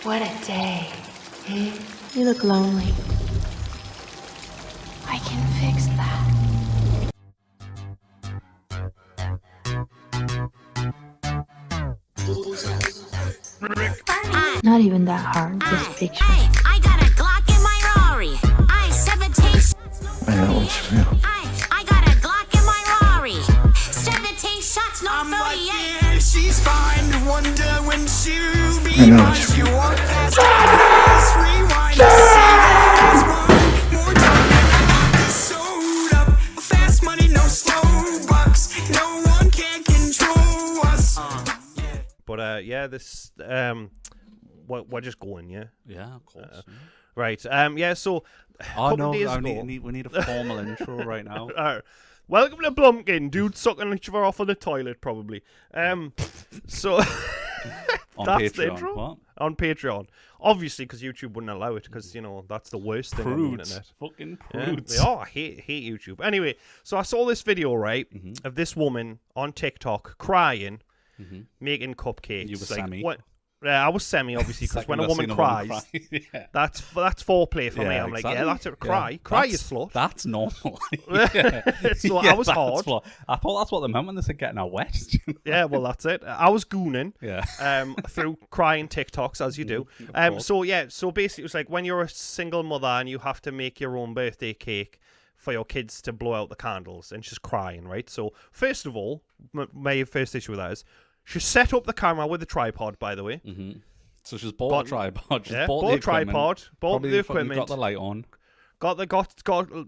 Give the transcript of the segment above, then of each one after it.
What a day. You look lonely. I can fix that. Not even that hard, just picture. Hey, I got a Glock in my Rari. I 17 I know it's real. I got a Glock in my Rari. 17 shots, no 38. Yeah, she's fine. Wonder when she'll be I know mine. it's She real. walked past us, rewind, see us one more time. Vodka soda, fast money, no slow bucks. No one can control us. But yeah, this we're just going, yeah. Yeah, of course. Right. Yeah. So. Oh no, days I ago, we need a formal intro right now. Welcome to Blumpkin, dude sucking each other off on the toilet, probably. So On that's Patreon. the intro What? on Patreon, obviously, because YouTube wouldn't allow it, because that's the worst thing on the Prudes. internet. Fucking Yeah, prudes. they are. I hate YouTube. Anyway, so I saw this video, right, of this woman on TikTok crying, making cupcakes. You were like, semi. What? I was semi, obviously, because when a Second woman I've seen cries, yeah. that's foreplay for me. Yeah, I'm like, exactly. yeah, that's it. Cry, Yeah. cry, you That's- slut. That's normal. So Yeah, I was that's hard. what- I thought that's what they meant when they said getting her wet. Yeah, well, that's it. I was gooning. Yeah. Through crying TikToks, as you do. course. So basically, it was like when you're a single mother and you have to make your own birthday cake for your kids to blow out the candles, and she's crying, right? So first of all, my first issue with that is she set up the camera with a tripod, by the way. So she's bought a tripod. She's Yeah, bought bought the a tripod, bought Probably the fucking equipment. Got the light on. Got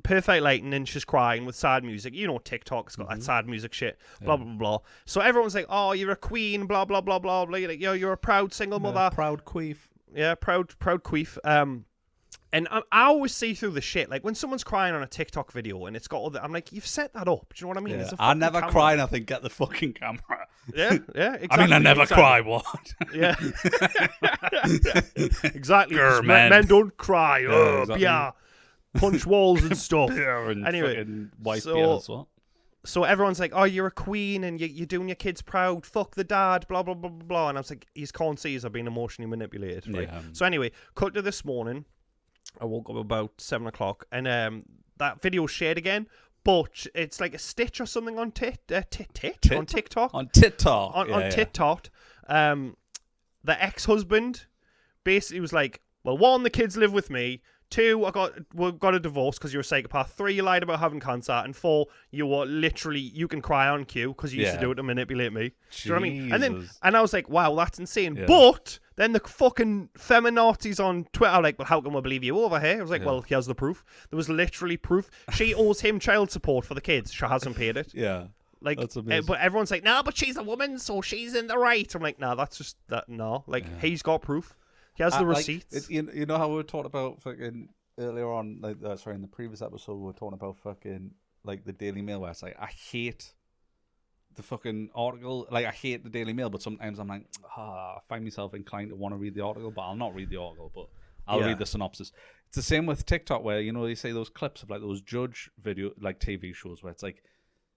perfect lighting, and she's crying with sad music. You know, TikTok's got that sad music shit. Blah blah blah. So everyone's like, "Oh, you're a queen." Blah blah blah blah blah. Like, you're a proud single mother. Proud queef. Yeah, proud queef. And I always see through the shit. Like when someone's crying on a TikTok video and it's got all the, I'm like, you've set that up. Do you know what I mean? Yeah. There's a I fucking never camera. cry, and I think get the fucking camera. Yeah, exactly. I mean, I never exactly. cry. What? Yeah, exactly. Grr, 'cause man. men don't cry. Oh, exactly. yeah, punch walls and stuff. And Anyway, fucking white so- beers, what? So everyone's like, "Oh, you're a queen, and you're doing your kids proud. Fuck the dad." Blah blah blah blah blah. And I was like, "He's can't see, I've been emotionally manipulated." Right? Yeah. So anyway, cut to this morning. I woke up about 7 o'clock, and that video shared again, but it's like a stitch or something on on TikTok. On TikTok. On TikTok. The ex-husband basically was like, "Well, one, the kids live with me. 2, we got a divorce because you're a psychopath. 3, you lied about having cancer. And 4, you can cry on cue because you used to do it to manipulate me." Do you know what I mean? Jesus. And I was like, wow, that's insane. Yeah. But then the fucking feminazis on Twitter are like, well, how can we believe you over here? I was like, well, here's the proof. There was literally proof. She owes him child support for the kids. She hasn't paid it. Yeah. Like, That's amazing. but everyone's like, no, but she's a woman, so she's in the right. I'm like, no, that's just that. No, like he's got proof. He has the Like, receipts. you know how we were talking about fucking earlier on, like sorry, in the previous episode, we were talking about fucking like the Daily Mail, where it's like, I hate the fucking article. Like, I hate the Daily Mail, but sometimes I'm like, I find myself inclined to want to read the article, but I'll not read the article, but I'll read the synopsis. It's the same with TikTok, where they say those clips of like those judge video, like TV shows, where it's like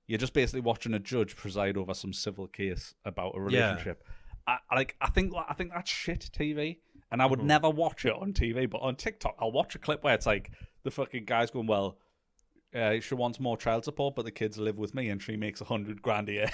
you're just basically watching a judge preside over some civil case about a relationship. I think that's shit TV. And I would never watch it on TV, but on TikTok, I'll watch a clip where it's like the fucking guy's going, well, she wants more child support, but the kids live with me, and she makes $100,000 a year.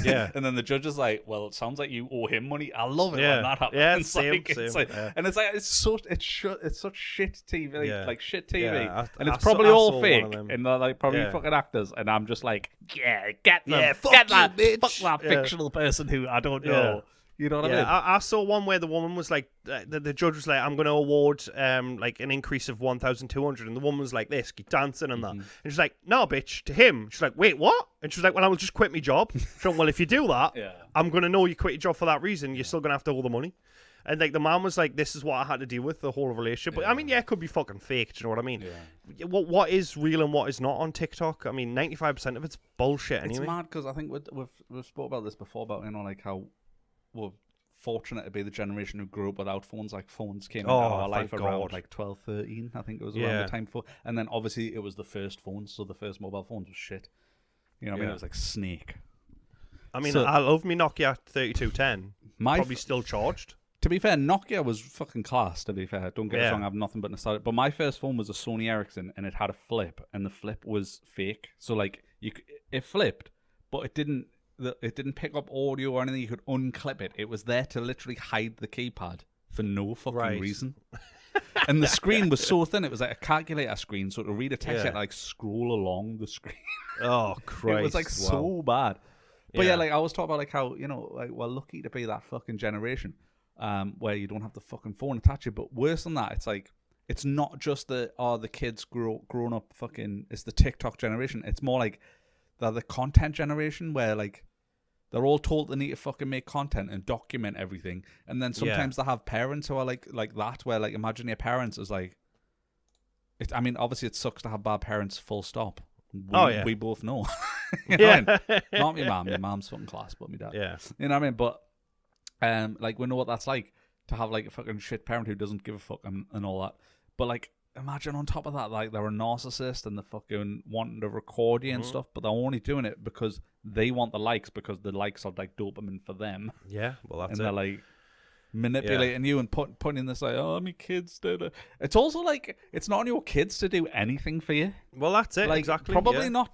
Yeah. And then the judge is like, well, it sounds like you owe him money. I love it Yeah. when that happens. Yeah, It's same, like, same, it's like, yeah. and it's like it's such shit TV, Yeah. like shit TV, Yeah, and I it's saw- probably I saw all one fake, of them. and they're like probably Yeah. fucking actors, and I'm just like, yeah, get them, Yeah, fuck get you, that, bitch. fuck that Yeah. fictional person who I don't know. Yeah. You know what I Yeah, mean? I saw one where the woman was like, the judge was like, I'm going to award like an increase of 1,200, and the woman was like this, keep dancing and that, and she's like, no, bitch, to him. She's like, wait, what? And she's like, well, I will just quit my job. She's like, well, if you do that, Yeah. I'm going to know you quit your job for that reason. You're still going to have to owe the money. And like the man was like, this is what I had to deal with the whole relationship. But I mean, yeah, it could be fucking fake. Do you know what I mean? Yeah. What is real and what is not on TikTok? I mean, 95% of it's bullshit anyway. It's mad because I think we've spoke about this before, about like how we're fortunate to be the generation who grew up without phones. Like, phones came into our life thank around God. like 12, 13, I think it was around Yeah. the time for. And then obviously it was the first phones, so the first mobile phones was shit. You know what I mean? Yeah. It was like Snake. I mean, So- I love me Nokia 3210. My Probably still charged. To be fair, Nokia was fucking class. To be fair, don't get us Yeah. wrong. I have nothing but nostalgia. But my first phone was a Sony Ericsson, and it had a flip, and the flip was fake. So like it flipped, but it didn't. It didn't pick up audio or anything. You could unclip it. It was there to literally hide the keypad for no fucking Right. reason. And the screen was so thin. It was like a calculator screen. So to read a text, you had to like scroll along the screen. Oh Christ! It was like wow. so bad. But Yeah. yeah, like I was talking about like how, like we're lucky to be that fucking generation where you don't have the fucking phone attached to you. But worse than that, it's like it's not just the kids grown up fucking, it's the TikTok generation. It's more like they're the content generation where like they're all told they need to fucking make content and document everything. And then sometimes they have parents who are like that, where like imagine your parents is like I mean, obviously it sucks to have bad parents, full stop. We both know. You know what I mean? Not my mum. My mum's fucking class, but my dad. Yeah. You know what I mean? But like we know what that's like to have like a fucking shit parent who doesn't give a fuck and all that. But like imagine on top of that, like they're a narcissist and they're fucking wanting to record you and stuff, but they're only doing it because they want the likes, because the likes are like dopamine for them. Yeah. Well, that's And it. they're like manipulating you and putting this like, oh, my kids did it. It's also like it's not on your kids to do anything for you. Well, that's it. Like, Exactly. Probably yeah. not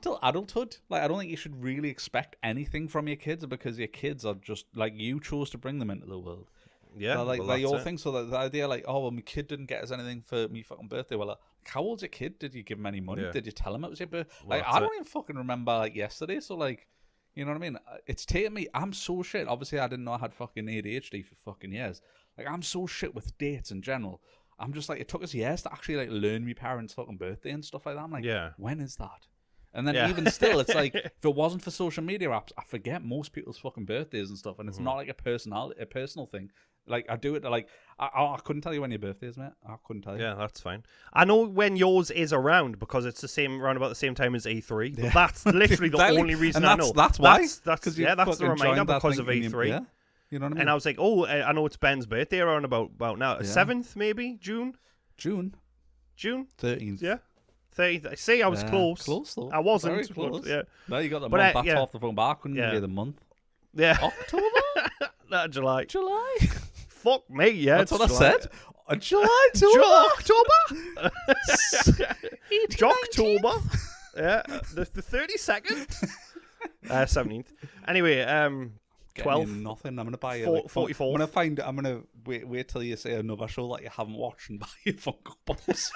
till adulthood. Like, I don't think you should really expect anything from your kids, because your kids are just like, you chose to bring them into the world. Yeah. So, like, well, they that's all it. think so. That the idea, like, oh, well, my kid didn't get us anything for me fucking birthday. Well, like, how old's your kid? Did you give him any money? Yeah. Did you tell him it was your birthday? Well, Like, that's I don't it. even fucking remember like yesterday. So, like, you know what I mean? It's taken me. I'm so shit. Obviously, I didn't know I had fucking ADHD for fucking years. Like, I'm so shit with dates in general. I'm just like, it took us years to actually like learn my parents' fucking birthday and stuff like that. I'm like, Yeah. when is that? And then Yeah. even still, it's like, if it wasn't for social media apps, I forget most people's fucking birthdays and stuff. And Mm-hmm. it's not like a personal thing. Like, I do it to like, I couldn't tell you when your birthday is, mate. I couldn't tell you. Yeah, that's fine. I know when yours is around because it's the same around about the same time as E3. But that's literally the Exactly. only reason And I know. That's why. That's 'Cause you the fucking reminder joined that because thing of in your- E3. Yeah. You know what I mean? And I was like, oh, I know it's Ben's birthday around about now. 7th, maybe? June? June 13th. Yeah. 30th. See, I was Yeah, close. Close though. I wasn't. Very but close. yeah. No, you got the But, month. That's yeah. off the phone, but I couldn't Yeah. give you the month. Yeah. October? Not July. July? Fuck me, yeah. That's it's what I July. said. July, October. Jocktober. Yeah. The 32nd. 17th. Anyway, 12. Nothing. I'm gonna buy you. 44. I'm gonna find. I'm gonna wait till you say another show that you haven't watched and buy you Funko Pops.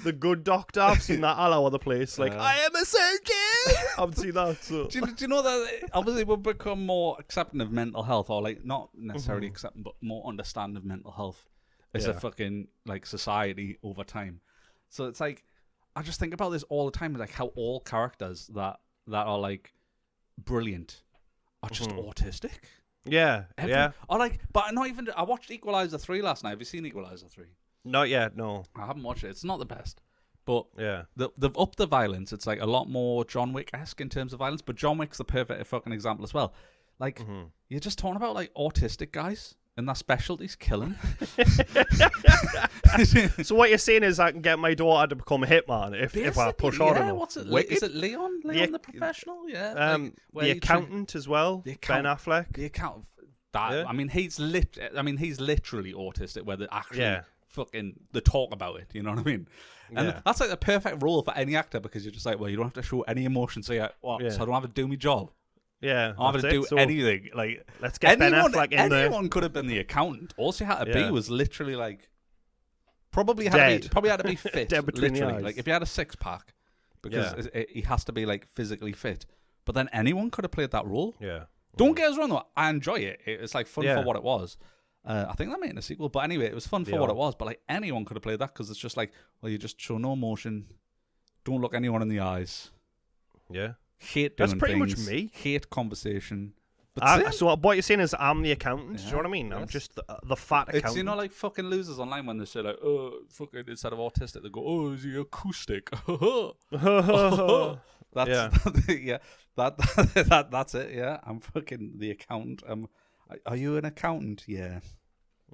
The Good Doctor. I've seen that all over the place. Like, I am a circus. I've seen that. So. Do you know that obviously we've become more accepting of mental health, or like not necessarily accepting, but more understanding of mental health as a Yeah. fucking like society over time. So it's like I just think about this all the time, like how all characters that are like brilliant are just autistic. Yeah. Yeah. Or like, but not even. I watched Equalizer 3 last night. Have you seen Equalizer 3? Not yet. No. I haven't watched it. It's not the best, but Yeah. they've upped the violence. It's like a lot more John Wick-esque in terms of violence, but John Wick's the perfect fucking example as well. Like, you're just talking about like autistic guys and their specialties killing. So what you're saying is I can get my daughter to become a hitman if I push hard enough. What's it? Wicked? Is it Leon? Leon the professional? Yeah. Like, where The he accountant as well. The Ben account- Affleck. The account. That Yeah. I mean, he's literally autistic. Where they actually Yeah. fucking they talk about it. You know what I mean? And Yeah. that's like the perfect role for any actor, because you're just like, well, you don't have to show any emotion, so yeah, what? Yeah. So I don't have to do my job. Yeah. I don't have that's to it. do So anything. Like, let's get Ben Affleck in there. Anyone could have been the accountant. All she had to Yeah. be was literally like, probably had Dead. to be fit. Dead between the literally, eyes. like if you had a 6-pack, because he has to be like physically fit. But then anyone could have played that role. Yeah. Don't get us wrong though, I enjoy it. It's like fun Yeah. for what it was. I think they're making a sequel, but anyway, it was fun for They what are. it was. But like anyone could have played that, because it's just like, well, you just show no emotion, don't look anyone in the eyes, Yeah. hate doing That's pretty much things, me. hate conversation. But same. So what you're saying is I'm the accountant. Do you know what I mean? I'm Yes. just the fat accountant. It's, you know, like fucking losers online when they say like, oh, fucking, instead of autistic, they go, oh, is he acoustic? That's yeah. That's it. Yeah, I'm fucking the accountant. Are you an accountant? Yeah.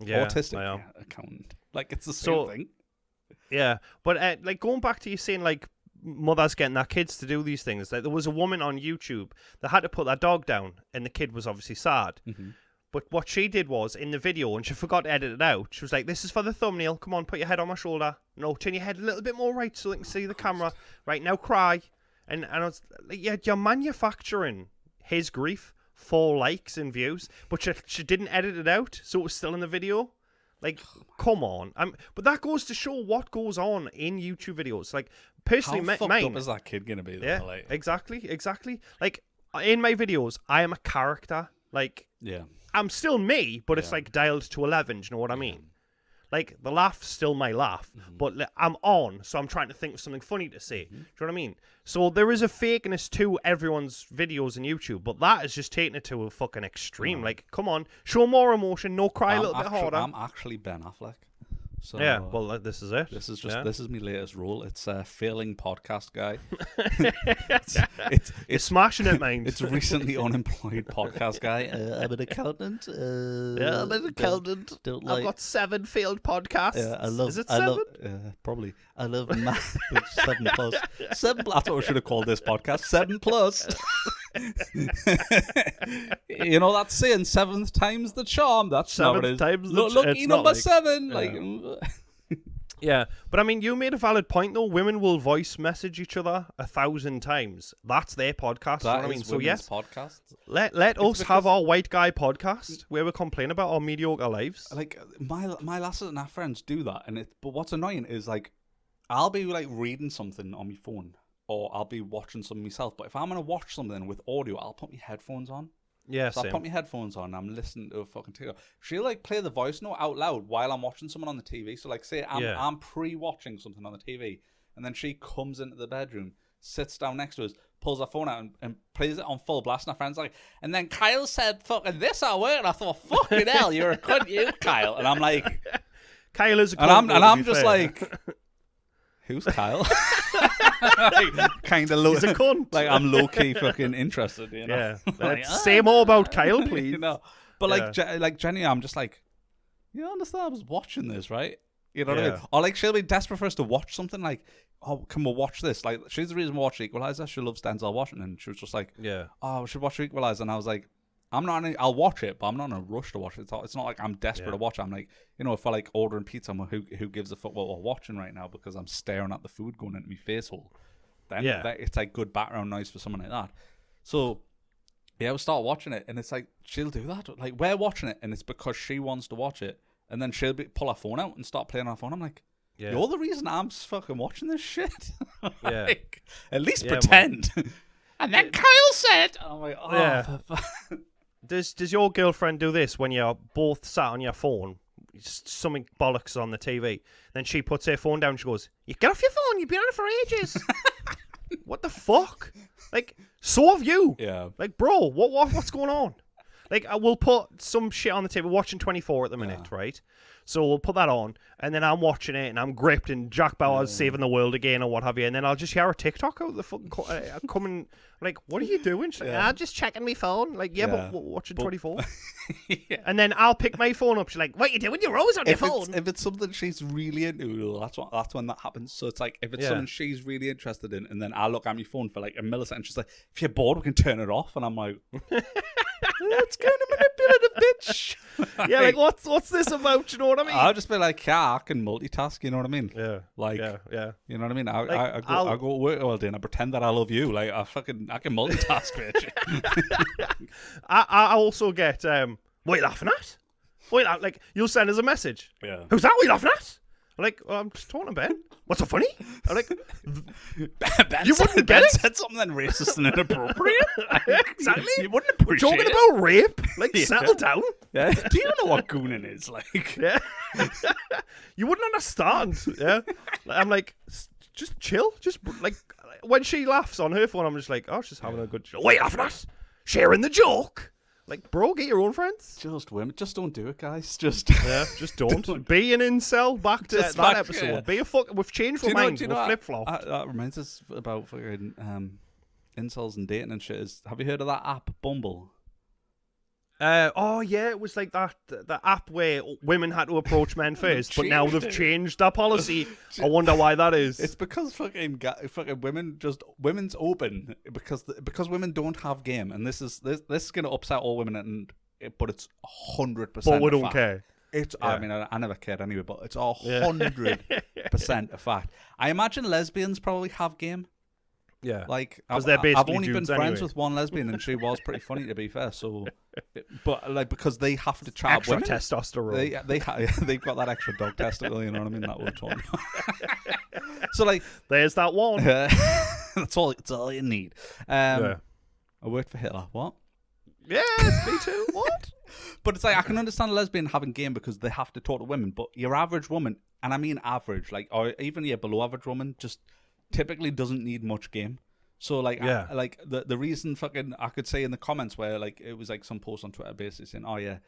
Yeah, Autistic. I am. Yeah, accountant. Like it's the same So- thing. Yeah, but like going back to you saying like mothers getting their kids to do these things. Like there was a woman on YouTube that had to put their dog down, and the kid was obviously sad. But what she did was, in the video, and she forgot to edit it out, she was like, this is for the thumbnail. Come on, put your head on my shoulder. No, turn your head a little bit more right so they can see the camera. Right, now cry. And I was like, yeah, you're manufacturing his grief for likes and views. But she didn't edit it out, so it was still in the video. Like, come on. But that goes to show what goes on in YouTube videos. Like, personally, How fucked mine... up is that kid going to be? Though, Yeah, like? exactly. Like, in my videos, I am a character. Like... Yeah. I'm still me, but it's like dialed to 11. Do you know what I mean? Like, the laugh's still my laugh, but I'm on, so I'm trying to think of something funny to say. Do you know what I mean? So there is a fakeness to everyone's videos on YouTube, but that is just taking it to a fucking extreme. Like, come on, show more emotion, no cry a little bit harder. I'm actually Ben Affleck. So yeah, well, this is it. This is just Yeah. this is my latest role. It's a failing podcast guy. You're smashing it, mate. It's recently unemployed podcast guy. I'm an accountant. Yeah, I'm an accountant. Don't I've got 7 failed podcasts. Yeah, I love. Is it I 7? love, probably. I love math. 7 plus. 7. That's what we should have called this podcast. 7 plus. You know that saying, 7th time's the charm. That's not what it is. 7th time's the Lucky it's not number like- 7. Yeah. Like. Yeah, but I mean, you made a valid point though. Women will voice message each other 1,000 times. That's their podcast. You know what I mean? So yes, podcast. let us because- have our white guy podcast where we complain about our mediocre lives. Like my lasses and our friends do that, but what's annoying is like I'll be like reading something on my phone or I'll be watching something myself. But if I'm gonna watch something with audio, I'll put my headphones on. Yeah, So I same. put my headphones on and I'm listening to a fucking TikTok. She'll like play the voice note out loud while I'm watching someone on the TV. So like say I'm pre-watching something on the TV and then she comes into the bedroom, sits down next to us, pulls her phone out and plays it on full blast. And our friend's like, and then Kyle said fucking this at work. And I thought, fucking hell, you're a cunt, you, Kyle. And I'm like, Kyle is a and cunt, though, to I'm be just fair. like, who's Kyle? Like, kind of low. He's a cunt. Like I'm low key fucking interested. You know? Yeah, Like, say more about Kyle, please. You know, but like, Yeah. like Jenny, I'm just like, you understand? I was watching this, right? You know what I Yeah. mean? Or like, she'll be desperate for us to watch something. Like, oh, can we watch this? Like, she's the reason we watch Equalizer. She loves Denzel Washington. She was just like, Yeah. oh, we should watch Equalizer. And I was like, I'll watch it, but I'm not in a rush to watch it. It's not like I'm desperate to watch it. I'm like, you know, if I like ordering pizza, I'm like, who gives a fuck what we're watching right now because I'm staring at the food going into my face hole. Then it's like good background noise for someone like that. So yeah, we'll start watching it, and it's like she'll do that. Like we're watching it, and it's because she wants to watch it, and then she'll pull her phone out and start playing on her phone. I'm like, you're the reason I'm fucking watching this shit. Yeah. Like, at least Yeah, pretend. And then Kyle said, I'm like, oh, Yeah. Does your girlfriend do this when you're both sat on your phone? Something bollocks on the TV. Then she puts her phone down. She goes, "You get off your phone. You've been on it for ages." What the fuck? Like, so have you? Yeah. Like, bro, what's going on? Like, I will put some shit on the table. We're watching 24 at the minute, right? So we'll put that on, and then I'm watching it, and I'm gripped, and Jack Bauer's saving the world again, or what have you, and then I'll just hear a TikTok out the fucking coming, like, what are you doing? She's like, I'm just checking my phone. Like, but watching 24. And then I'll pick my phone up. She's like, what are you doing? You're always on your phone. If it's something she's really into, that's when that happens. So it's like, if it's something she's really interested in, and then I look at my phone for like a millisecond, she's like, if you're bored, we can turn it off. And I'm like, that's kind of manipulative, bitch. Yeah, like, what's this about? You know what I mean? I'll just be like, yeah, I can multitask, you know what I mean? Yeah. Like, yeah. you know what I mean? Like, I go to work all day and I pretend that I love you. Like, I can multitask, bitch. I also get, what are you laughing at? Like, you'll send us a message. Yeah. Who's that? What are you laughing at? I'm like, well, I'm just talking to Ben. What's so funny? I'm like, Ben you wouldn't get it? said something racist and inappropriate. Exactly. You wouldn't appreciate Talking it. about rape. Like, settle down. Yeah. Do you know what gooning is? Like, Yeah. You wouldn't understand. Yeah. I'm like, just chill. Just, like, when she laughs on her phone, I'm just like, oh, she's having a good joke. Wait, laughing at? Sharing the joke. Like, bro, get your own friends. just women. Just don't do it, guys. Just Just don't. Be an incel. Back to Just that back, episode. yeah. Be a fuck. We've changed our minds. We'll flip flop. That reminds us about fucking incels and dating and shit. Have you heard of that app, Bumble? Oh yeah, it was like that the app where women had to approach men first, but now they've changed that policy. I wonder why that is. It's because fucking women's open because women don't have game, and this is gonna upset all women, but it's 100%. But we don't care. It's I mean I never cared anyway, but it's 100% a fact. I imagine lesbians probably have game. Yeah, like because they're basically I've only been dudes friends anyway. with one lesbian, and she was pretty funny to be fair. So, but like because they have to chat Extra women, testosterone. they've got that extra dog testicle. You know what I mean? That we're talking about. So like, there's that one. that's all you need. I worked for Hitler. What? Yes, me too. What? But it's like I can understand a lesbian having game because they have to talk to women. But your average woman, and I mean average, like or even your below average woman, just typically doesn't need much game. So like like the reason fucking I could say in the comments where like it was like some post on Twitter basically saying, oh yeah,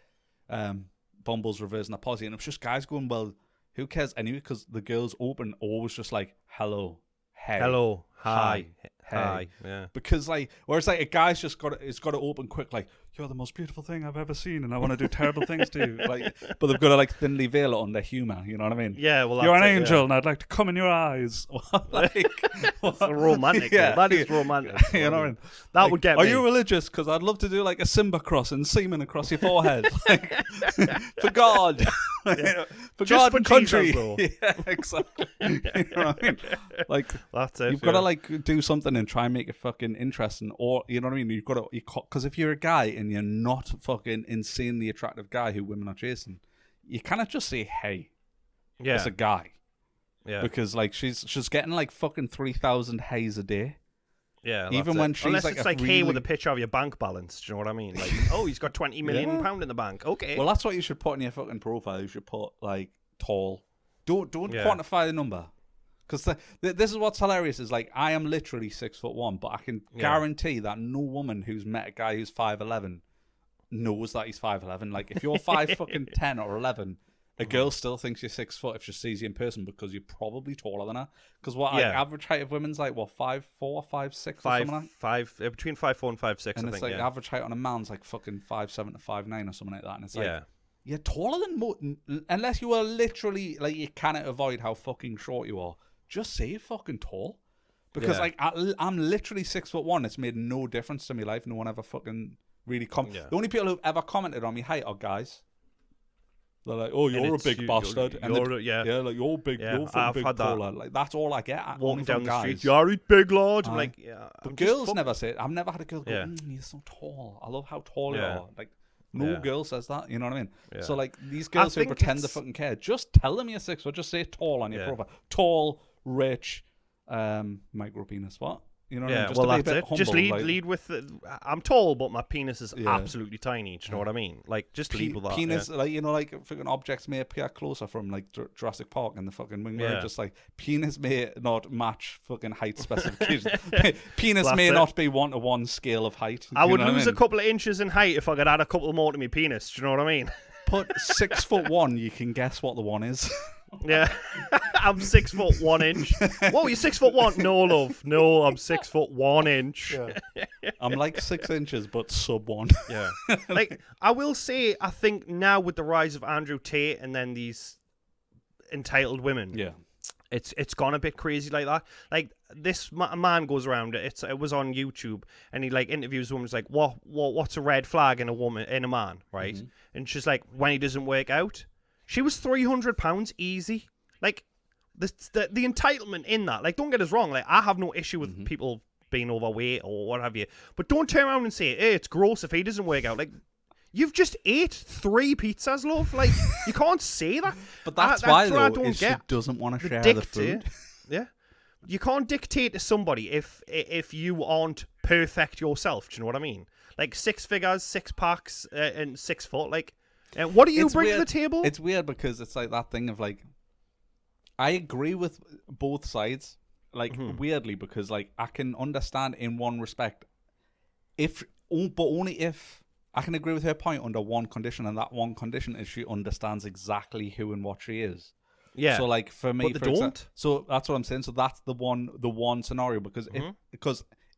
Bumble's reversing the policy, and it was just guys going, well, who cares anyway, because the girls open always just like hello, hey, hello, hi, hey. hi, yeah. Because like, whereas like a guy's just got to open quick, like you're the most beautiful thing I've ever seen, and I want to do terrible things to you. Like, but they've got to like thinly veil it on their humor. You know what I mean? Yeah, well, you're an that's it, angel, yeah. and I'd like to come in your eyes. Like, That's romantic. Yeah. That is romantic. You know what I mean? That Like, would get are me. you religious? Because I'd love to do like a Simba cross and semen across your forehead, like, for God, for Just God for and country. Jesus, though. Yeah, exactly. You know what I mean? Like, That's it. you've got to like do something and try and make it fucking interesting, or you know what I mean. You've got to because if you're a guy and you're not fucking insanely attractive guy who women are chasing, you cannot just say hey. yeah, As a guy. yeah, Because like she's getting like fucking 3,000 hays a day. yeah. even that's when it. she's unless like it's a like hey with really- a picture of your bank balance. Do you know what I mean? Like, oh, he's got 20 million Yeah. pound in the bank. Okay. Well, that's what you should put in your fucking profile. You should put like tall. Don't Yeah. quantify the number. Because this is what's hilarious is like I am literally 6'1", but I can guarantee that no woman who's met a guy who's 5'11" knows that he's 5'11". Like if you're 5'10" or 11, a girl still thinks you're 6 foot if she sees you in person because you're probably taller than her. Because what like Yeah. average height of women's like what 5'4", 5'6", or something like. between 5'4" and 5'6". And I it's think. like Yeah. average height on a man's like fucking 5'7" to 5'9" or something like that. And it's like Yeah. you're taller than unless you are literally like you cannot avoid how fucking short you are. Just say you're fucking tall, because Yeah. like I'm literally 6'1". It's made no difference to my life. No one ever fucking really Yeah. The only people who've ever commented on me height are guys. They're like, "Oh, you're a it's big you- bastard," and you're- yeah. like you're big, Yeah, you're fucking I've big had that. taller. Like that's all I get. Only Walking from down the guys. street, you're big lord. I'm Aye. like, yeah. But I'm just girls fuck- never say it. I've never had a girl go, Yeah. "You're so tall. I love how tall you Yeah. are." Like no Yeah. girl says that. You know what I mean? Yeah. So like these girls who think pretend to it's- fucking care, just tell them you're 6 foot. Just say tall on your Yeah. profile. Tall, rich, micro penis. What? You know what I Yeah, mean? Just well, to be a that's bit it. humble, Just lead like, lead with. I'm tall, but my penis is Yeah. absolutely tiny. Do you know what I mean? Like, just lead with that. penis, yeah. like you know, like fucking objects may appear closer from like Jurassic Park and the fucking wing mirror. Yeah. Just like penis may not match fucking height specifications. Penis That's may it. not be 1-to-1 scale of height. I You would know what lose mean? a couple of inches in height if I could add a couple more to my penis. Do you know what I mean? Put 6'1", you can guess what the one is. Yeah, I'm 6'1". Whoa, you're 6'1"? No, love. No, I'm 6'1". I'm like 6 inches, but sub 1. Yeah. Like, I will say, I think now with the rise of Andrew Tate and then these entitled women, Yeah. it's gone a bit crazy like that. Like, this man goes around, it was on YouTube, and he like interviews women. He's like, what's a red flag in a man, right? Mm-hmm. And she's like, when he doesn't work out. She was £300 easy. Like, the entitlement in that. Like, don't get us wrong. Like, I have no issue with people being overweight or what have you. But don't turn around and say, hey, it's gross if he doesn't work out. Like, you've just ate 3 pizzas, love. Like, you can't say that. But that's what why, I though, don't is she get. doesn't want to share Dictate. the food. Yeah. You can't dictate to somebody if you aren't perfect yourself. Do you know what I mean? Like, 6 figures, 6 packs, and 6 foot. Like, what do you bring to the table? It's weird because it's like that thing of like, I agree with both sides, like weirdly, because like I can understand in one respect, but only if I can agree with her point under one condition, and that one condition is she understands exactly who and what she is. Yeah. So like for me, But they don't. So that's what I'm saying. So that's the one scenario because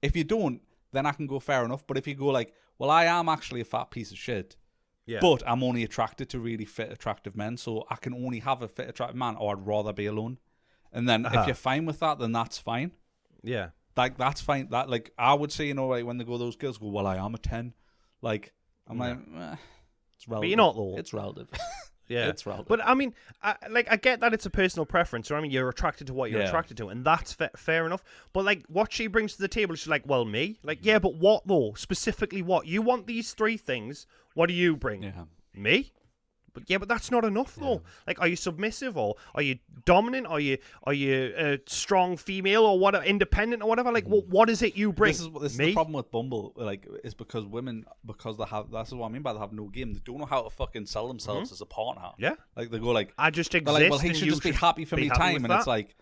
if you don't, then I can go fair enough. But if you go like, well, I am actually a fat piece of shit, Yeah. But I'm only attracted to really fit, attractive men, so I can only have a fit, attractive man, or I'd rather be alone. And then if you're fine with that, then that's fine. Yeah. Like, that's fine. That, like, I would say, like, when they go, those girls go, well, I am a 10. Like, I'm like, it's relative. But you're not, though. It's relative. Yeah. It's relative. But I mean, I get that it's a personal preference. I mean, you're attracted to what you're attracted to, and that's fair enough. But like, what she brings to the table, she's like, well, me? Like, yeah, but what though? Specifically what? You want these 3 things. What do you bring? Yeah. Me? But that's not enough though. Like, are you submissive, or are you dominant? Are you a strong female, or what? Independent or whatever? Like, what is it you bring? This is the problem with Bumble. Like, is because women, because they have. That's what I mean by they have no game. They don't know how to fucking sell themselves as a partner. Yeah. Like, they go like, I just they're exist. like, well, he and should you just be happy for me happy time, with and that. it's like,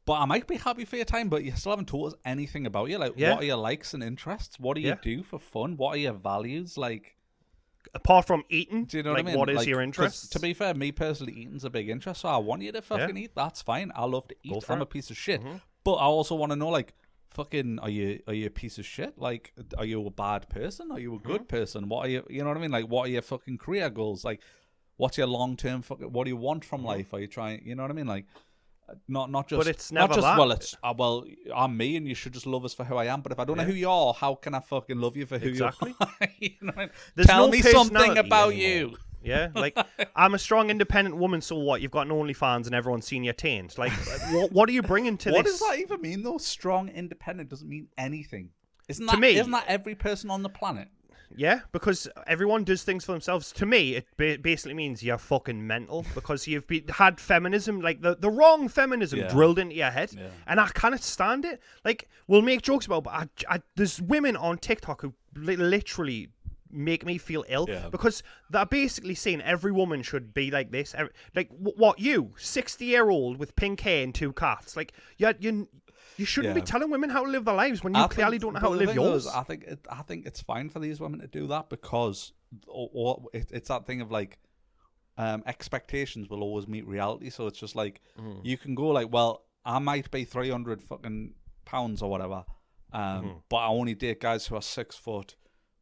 but I might be happy for your time, but you still haven't told us anything about you. Like, what are your likes and interests? What do you do for fun? What are your values? Like, apart from eating, do you know like, what I mean? what is Like, your 'cause interest? To be fair, me personally, eating's a big interest, so I want you to fucking eat. That's fine. I love to eat. I'm a piece of shit, but I also want to know, like, fucking, are you a piece of shit? Like, are you a bad person? Are you a good person? What are you? You know what I mean? Like, what are your fucking career goals? Like, what's your long term fucking? What do you want from life? Are you trying? You know what I mean? Like, not just. But it's never not just that. well. It's well, I'm me, and you should just love us for who I am. But if I don't know who you are, how can I fucking love you for who Exactly. you are? You know what I mean? There's Tell no me something personality about anymore. you. Yeah, like, I'm a strong, independent woman, so what? You've got an OnlyFans and everyone's seen your taint. Like, what are you bringing to What this? does that even mean, though? Strong, independent doesn't mean anything. Isn't To that, me- isn't that every person on the planet? Yeah, because everyone does things for themselves. To me, it basically means you're fucking mental, because you've had feminism, like the wrong feminism, drilled into your head, and I cannot stand it. Like, we'll make jokes about it, but there's women on TikTok who literally make me feel ill, because they're basically saying every woman should be like this. Like, what, you 60-year-old with pink hair and 2 cats? Like, you shouldn't be telling women how to live their lives when you clearly don't know how to live yours. I think it's fine for these women to do that, because it's that thing of, like, expectations will always meet reality. So it's just like, you can go like, well, I might be 300 fucking pounds or whatever, but I only date guys who are 6 foot,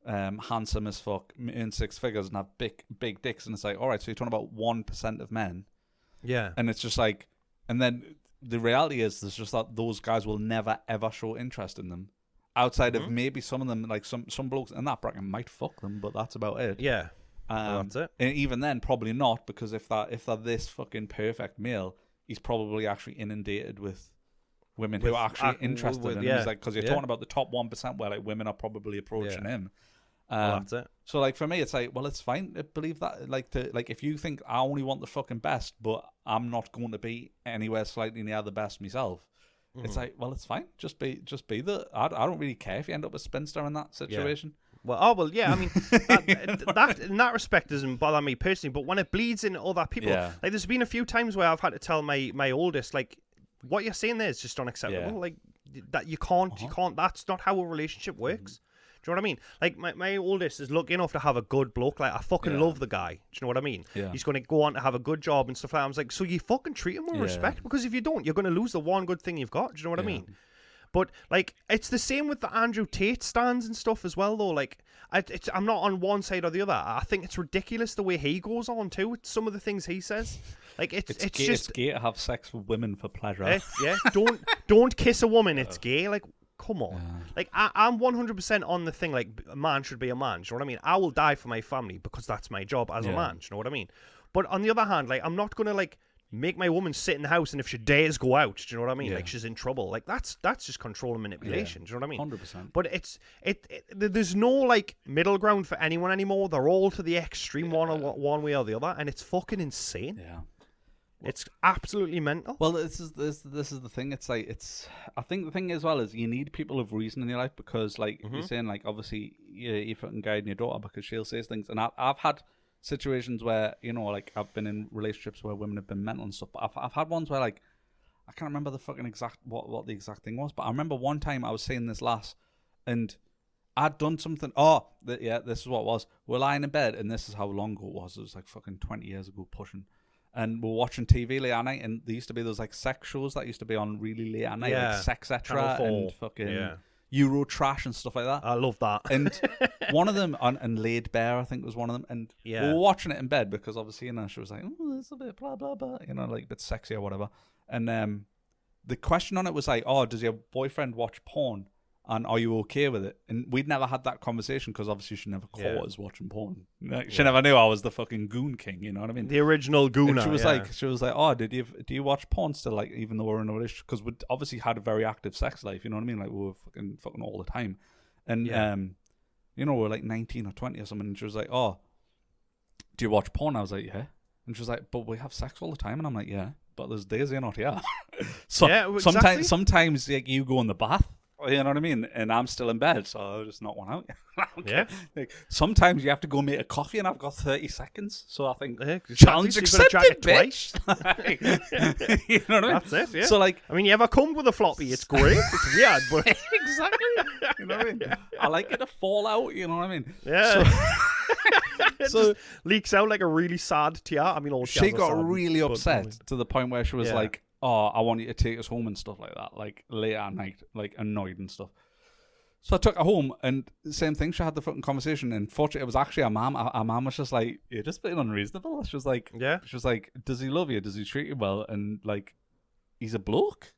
handsome as fuck, earn 6 figures, and have big dicks. And it's like, all right, so you're talking about 1% of men. Yeah. And it's just like, and then the reality is, there's just that those guys will never ever show interest in them, outside of maybe some of them, like some blokes in that bracket might fuck them, but that's about it. Yeah. Well, that's it. And even then, probably not, because if they're this fucking perfect male, he's probably actually inundated with women who are actually interested in him. He's like, because you're talking about the top 1% where, like, women are probably approaching him. Well, that's it. So, like, for me, it's like, well, it's fine to believe that. Like, if you think I only want the fucking best, but I'm not going to be anywhere slightly near the best myself, it's like, well, it's fine. Just be the. I don't really care if you end up a spinster in that situation. Well, yeah. I mean, that in that respect doesn't bother me personally. But when it bleeds into other people, like, there's been a few times where I've had to tell my oldest, like, what you're saying there is just unacceptable. Yeah. Like, that you can't. That's not how a relationship works. Do you know what I mean? Like, my oldest is lucky enough to have a good bloke. Like, I fucking love the guy. Do you know what I mean? Yeah. He's going to go on to have a good job and stuff like that. I was like, so you fucking treat him with respect, because if you don't, you're going to lose the one good thing you've got. Do you know what I mean? But, like, it's the same with the Andrew Tate stands and stuff as well, though. Like, I'm not on one side or the other. I think it's ridiculous the way he goes on, too, with some of the things he says. Like, it's gay, just... it's gay to have sex with women for pleasure. Yeah, don't kiss a woman, it's gay. Like, come on. Like, I'm 100% on the thing, like, a man should be a man. Do you know what I mean? I will die for my family because that's my job as a man. Do you know what I mean? But on the other hand, like, I'm not going to, like, make my woman sit in the house, and if she dares go out, do you know what I mean? Like, she's in trouble. Like, that's just control and manipulation. Do you know what I mean? 100%. But there's no, like, middle ground for anyone anymore. They're all to the extreme one way or the other, and it's fucking insane. Yeah. It's absolutely mental. Well, this is the thing. It's like, I think the thing as well is you need people of reason in your life, because, like, you're saying, like, obviously you're fucking guiding your daughter because she'll say things, and I've had situations where, you know, like, I've been in relationships where women have been mental and stuff, but I've had ones where, like, I can't remember the fucking exact what the exact thing was, but I remember one time I was saying this lass, and I'd done something. This is what it was. We're lying in bed, and this is how long ago it was. It was like fucking 20 years ago, pushing. And we're watching TV late at night, and there used to be those, like, sex shows that used to be on really late at night, like Sexetra and fucking Euro trash and stuff like that. I love that. And one of them, and Laid Bare, I think was one of them. And we were watching it in bed because obviously, she was like, oh, it's a bit blah, blah, blah, like a bit sexy or whatever. And the question on it was like, oh, does your boyfriend watch porn? And are you okay with it? And we'd never had that conversation because obviously she never caught us watching porn. She never knew I was the fucking goon king. You know what I mean? The original gooner. And she was like, oh, do you watch porn still? Like, even though we're in a relationship, because we obviously had a very active sex life. You know what I mean? Like, we were fucking all the time. And we're like 19 or 20 or something. And she was like, oh, do you watch porn? I was like, yeah. And she was like, but we have sex all the time. And I'm like, yeah. But there's days you're not here. So exactly. sometimes like you go in the bath. You know what I mean? And I'm still in bed, so I'll just knock one out. Yeah. Like, sometimes you have to go make a coffee, and I've got 30 seconds. So I think exactly. challenge So accepted, twice. You know what I mean? That's it. Yeah. So like, I mean, you ever come with a floppy? It's great. It's weird, but exactly. You know what I mean? I like it to fall out. You know what I mean? yeah. It So just leaks out like a really sad tear. I mean, all she got sad, really but- upset to the point where she was like, oh, I want you to take us home and stuff like that, like late at night, like annoyed and stuff. So I took her home, and the same thing, she had the fucking conversation, and fortunately it was actually her mum. Our mum was just like, you're just being unreasonable. She was like, does he love you? Does he treat you well? And like, he's a bloke.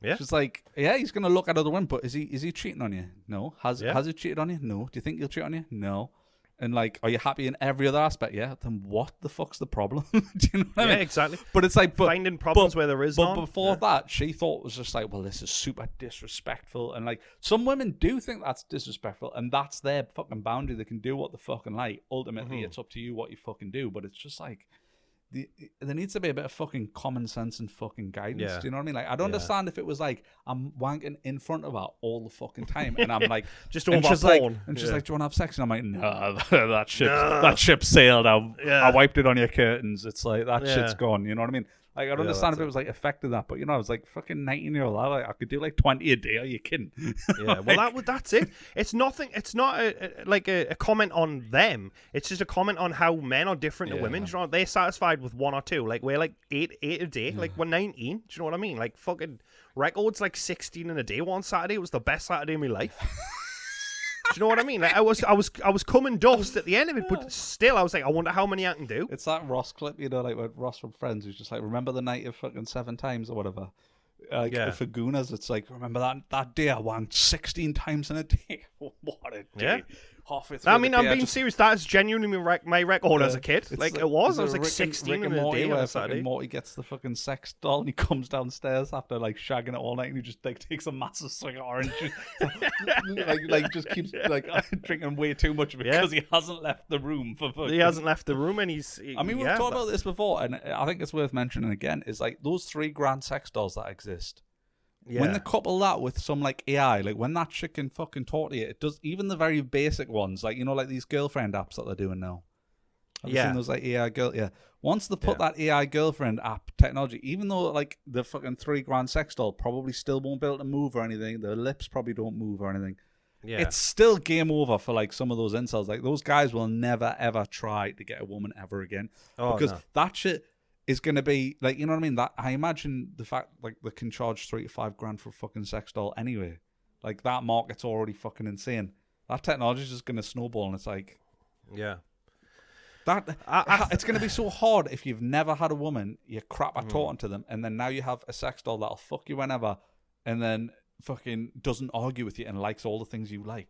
Yeah. She's like, yeah, he's gonna look at other women, but is he cheating on you? No. Has he cheated on you? No. Do you think he'll cheat on you? No. And like, are you happy in every other aspect? Yeah. Then what the fuck's the problem? Do you know what I mean? Exactly. But it's like Finding problems where there is But none. before that, she thought it was just like, well, this is super disrespectful. And like, some women do think that's disrespectful, and that's their fucking boundary. They can do what they fucking like. Ultimately, it's up to you what you fucking do. But it's just like, there needs to be a bit of fucking common sense and fucking guidance. Yeah. Do you know what I mean? Like, I'd understand if it was like, I'm wanking in front of her all the fucking time, and I'm like, Just and over she's like, porn. and she's like, do you want to have sex? And I'm like, no, that ship sailed. I wiped it on your curtains. It's like, that shit's gone. You know what I mean? Like, I'd understand if it was like affected that, but I was like fucking 19-year-old. I could do like 20 a day. Are you kidding? Yeah, well, that's it. It's nothing. It's not a comment on them. It's just a comment on how men are different to women. Do you know, they're satisfied with one or two. Like, we're like eight a day. Like, we're 19. Do you know what I mean? Like, fucking records like 16 in a day. One Saturday was the best Saturday of my life. Do you know what I mean? Like, I was coming dust at the end of it, but still, I was like, I wonder how many I can do. It's that Ross clip, like with Ross from Friends, who's just like, remember the night of fucking 7 times or whatever. Like, for Gooners, it's like, remember that day I wanked 16 times in a day. What a day. Yeah. Halfway through I mean, the day, I'm being serious. That's genuinely my record as a kid. It's Like, it was. I was like Rick 16 and in a Morty day on where a Saturday. fucking Morty gets the fucking sex doll and he comes downstairs after like shagging it all night and he just like takes a massive swig of orange like just keeps like drinking way too much because he hasn't left the room for fucking... He hasn't left the room and I mean, we've talked about this before, and I think it's worth mentioning again, is like those $3,000 sex dolls that exist. Yeah. When they couple that with some like AI, like when that shit can fucking talk to you, it does. Even the very basic ones, like like these girlfriend apps that they're doing now. Have you seen those like AI girl? Yeah. Once they put that AI girlfriend app technology, even though like the fucking $3,000 sex doll probably still won't be able to move or anything, their lips probably don't move or anything. Yeah. It's still game over for like some of those incels. Like those guys will never ever try to get a woman ever again because that shit is going to be like, you know what I mean? That I imagine the fact like they can charge $3,000 to $5,000 for a fucking sex doll anyway. Like that market's already fucking insane. That technology is just going to snowball, and it's like, that it's going to be so hard if you've never had a woman, you're crap at talking to them, and then now you have a sex doll that'll fuck you whenever, and then fucking doesn't argue with you and likes all the things you like.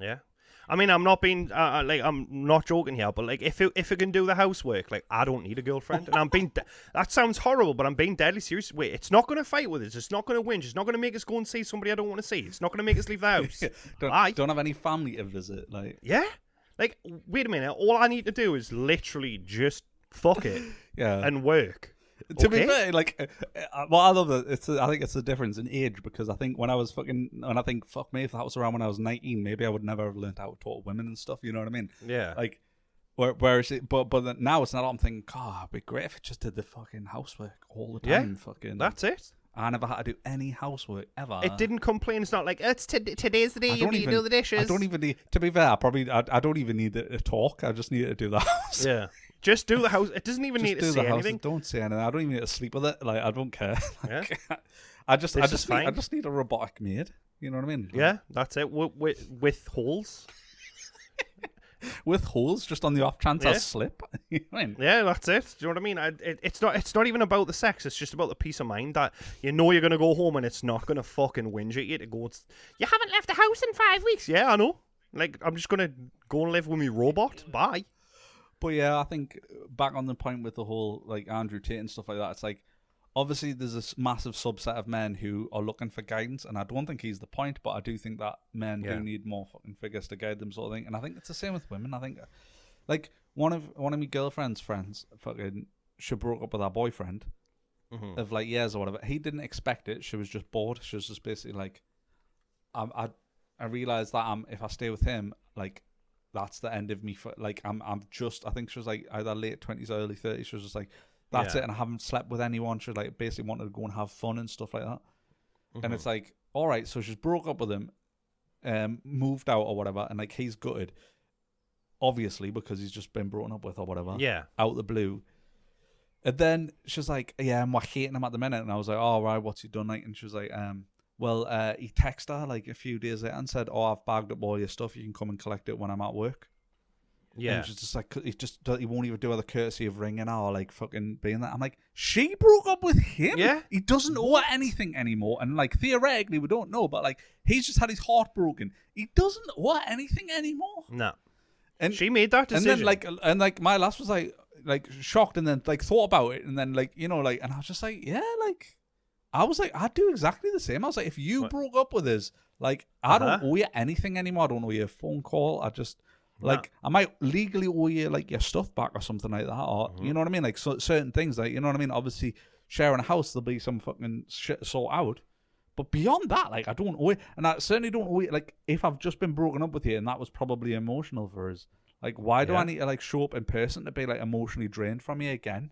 Yeah. I mean, I'm not being I'm not joking here, but like if it can do the housework, like I don't need a girlfriend, and I'm being that sounds horrible, but I'm being deadly serious. Wait, it's not going to fight with us. It's not going to win. It's not going to make us go and see somebody I don't want to see. It's not going to make us leave the house. don't have any family to visit, like like wait a minute. All I need to do is literally just fuck it, and work. To be fair, like, well, I love that. I think it's the difference in age, because I think when I think, fuck me, if that was around when I was 19, maybe I would never have learned how to talk to women and stuff. You know what I mean? Yeah. Like, whereas but now it's not. I'm thinking, God, it'd be great if it just did the fucking housework all the time. Yeah. Fucking. That's it. I never had to do any housework ever. It didn't complain. It's not like it's today's the day you need to do the dishes. I don't even need. To be fair, I don't even need to talk. I just need to do the house. Yeah. Just do the house. It doesn't even need to say anything. Don't say anything. I don't even need to sleep with it. Like I don't care. Yeah. I just fine. I just need a robotic maid. You know what I mean? Yeah, that's it. With holes. With holes, just on the off chance I Yeah. slip. You know what I mean? Yeah, that's it. Do you know what I mean? It's not even about the sex. It's just about the peace of mind that you know you're gonna go home and it's not gonna fucking whinge at you to go. You haven't left the house in 5 weeks. Yeah, I know. Like I'm just gonna go and live with me robot. Bye. But yeah, I think back on the point with the whole like Andrew Tate and stuff like that, it's like obviously there's this massive subset of men who are looking for guidance, and I don't think he's the point, but I do think that men do need more fucking figures to guide them, sort of thing. And I think it's the same with women. I think like one of my girlfriend's friends, fucking, she broke up with her boyfriend of like years or whatever. He didn't expect it. She was just bored. She was just basically like, I realized that if I stay with him, like, that's the end of me. For like, I think she was like either late 20s or early 30s. She was just like, that's it, and I haven't slept with anyone. She like basically wanted to go and have fun and stuff like that. And it's like, all right, so she's broke up with him, moved out or whatever, and like he's gutted, obviously, because he's just been broken up with or whatever. Yeah. Out of the blue. And then she's like, yeah, I'm hating him at the minute. And I was like, oh, right, what's he done? Like, and she was like, he texted her like a few days later and said, oh, I've bagged up all your stuff. You can come and collect it when I'm at work. Yeah. And she's just like, he won't even do her the courtesy of ringing her or like fucking being that. I'm like, she broke up with him. Yeah. He doesn't owe her anything anymore. And like, theoretically, we don't know, but like, he's just had his heart broken. He doesn't owe her anything anymore. No. And She made that decision. And then my lass was like shocked, and then like thought about it, and then like, you know, like, and I was just like, yeah, like, I was like, I'd do exactly the same. I was like, if you broke up with us, like, I don't owe you anything anymore. I don't owe you a phone call. I just like, I might legally owe you like your stuff back or something like that, or you know what I mean, like certain things, like, you know what I mean. Obviously, sharing a house, there'll be some fucking shit to sort out. But beyond that, like, I don't owe it. And I certainly don't owe it. Like, if I've just been broken up with you and that was probably emotional for us, like, why do I need to, like, show up in person to be, like, emotionally drained from you again?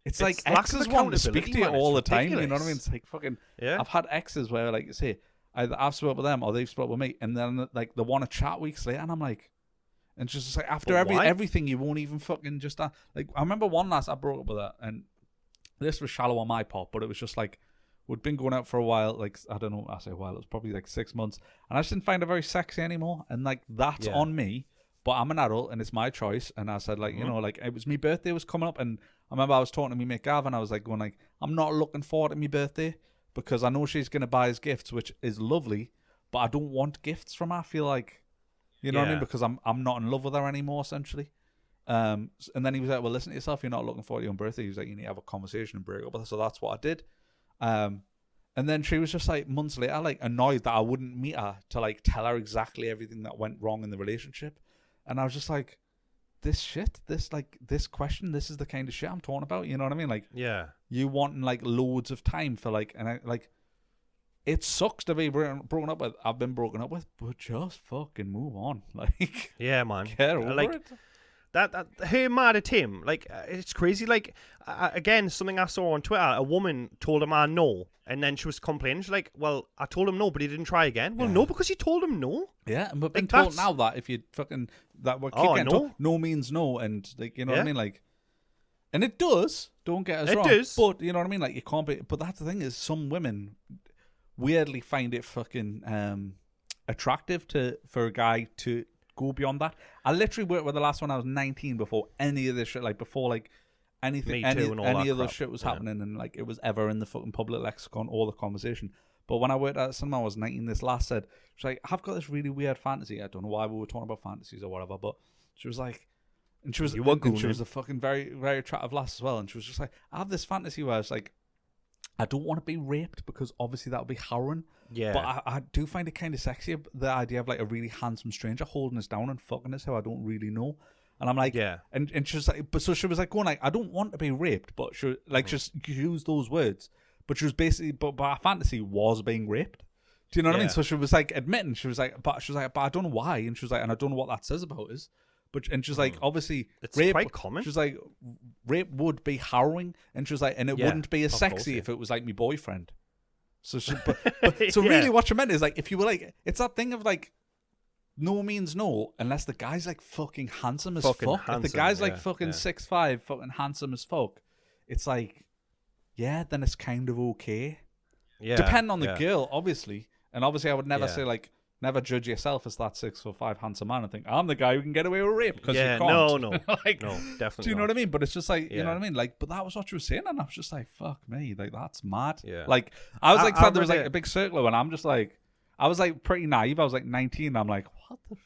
It's like lack of exes want to speak to you accountability, man. all the It's time. You know ridiculous. what I mean? It's like fucking... Yeah. I've had exes where, like, say, either I've spoke with them or they've spoke with me, and then, like, they want to chat weeks later, and I'm like... And just like, after why? everything, you won't even fucking just... like, I remember one last I broke up with her, and this was shallow on my part, but it was just like... We'd been going out for a while, like, I don't know, I say a while, it was probably like 6 months, and I just didn't find her very sexy anymore, and like, that's on me, but I'm an adult, and it's my choice, and I said, like, you know, like, it was my birthday was coming up, and I remember I was talking to me mate Gav, and I was like, going like, I'm not looking forward to my birthday, because I know she's going to buy us gifts, which is lovely, but I don't want gifts from her. I feel like, you know what I mean, because I'm not in love with her anymore, essentially. And then he was like, well, listen to yourself, you're not looking forward to your own birthday. He was like, you need to have a conversation and break up with her. So that's what I did. And then she was just like months later, like annoyed that I wouldn't meet her to like tell her exactly everything that went wrong in the relationship. And I was just like, this question, this is the kind of shit I'm talking about. You know what I mean? Like, Yeah. you wanting like loads of time for like, and I like, it sucks to be broken up with. I've been broken up with, but just fucking move on. Like, Yeah, man. get over Like, it. That her mad at him, like, it's crazy. Like, again, something I saw on Twitter, a woman told a man no, and then she was complaining. She's like, well, I told him no, but he didn't try again. Well, no, because you told him no. Yeah, and we've been Like, told that's- now that if you fucking that we're Oh, getting no. told, no means no, and like, you know what I Yeah. mean, like, and it does. Don't get us It wrong. does. But you know what I mean, like, you can't be. But that's the thing, is some women weirdly find it fucking attractive for a guy to go beyond that. I literally worked with the last one. I was 19 before any of this shit, like before like anything, Me too, and all that any of this crap. shit was Yeah. happening, and like it was ever in the fucking public lexicon or the conversation. But when I worked at cinema, I was 19. This last said, she's like, I've got this really weird fantasy. I don't know why we were talking about fantasies or whatever, but she was like, and she was, You were and she gooning. was a fucking very, very attractive lass as well. And she was just like, I have this fantasy where it's like, I don't want to be raped because obviously that would be harrowing. Yeah. But I do find it kind of sexy, the idea of like a really handsome stranger holding us down and fucking us who I don't really know. And I'm like, Yeah. And she was like, but so she was like going like, I don't want to be raped, but she like just use those words. But she was basically, but our fantasy was being raped. Do you know what I mean? Yeah. So she was like admitting, but I don't know why. And she was like, and I don't know what that says about us. And she was like, obviously, It's rape, quite common. She was like, rape would be harrowing, and she was like, and it Yeah, wouldn't be as of sexy course, yeah. if it was like my boyfriend. So so Yeah. really, what she meant is like, if you were like, it's that thing of like, no means no unless the guy's like fucking handsome as Fucking fuck. If the handsome, guy's like yeah, fucking yeah. 6'5", fucking handsome as fuck, it's like, yeah, then it's kind of okay. Yeah. Depending on the yeah. girl, obviously. And obviously, I would never Yeah. say like, never judge yourself as that 6'5" handsome man and think I'm the guy who can get away with rape because Yeah, you can't. no, like, no, definitely. do you know what I mean? But it's just like, you know Yeah. what I mean? Like, but that was what you were saying, and I was just like, fuck me, like that's mad. Yeah. Like, I was like, I there was read like it. a big circle, and I'm just like, I was like pretty naive. I was like 19. And I'm like, what the fuck?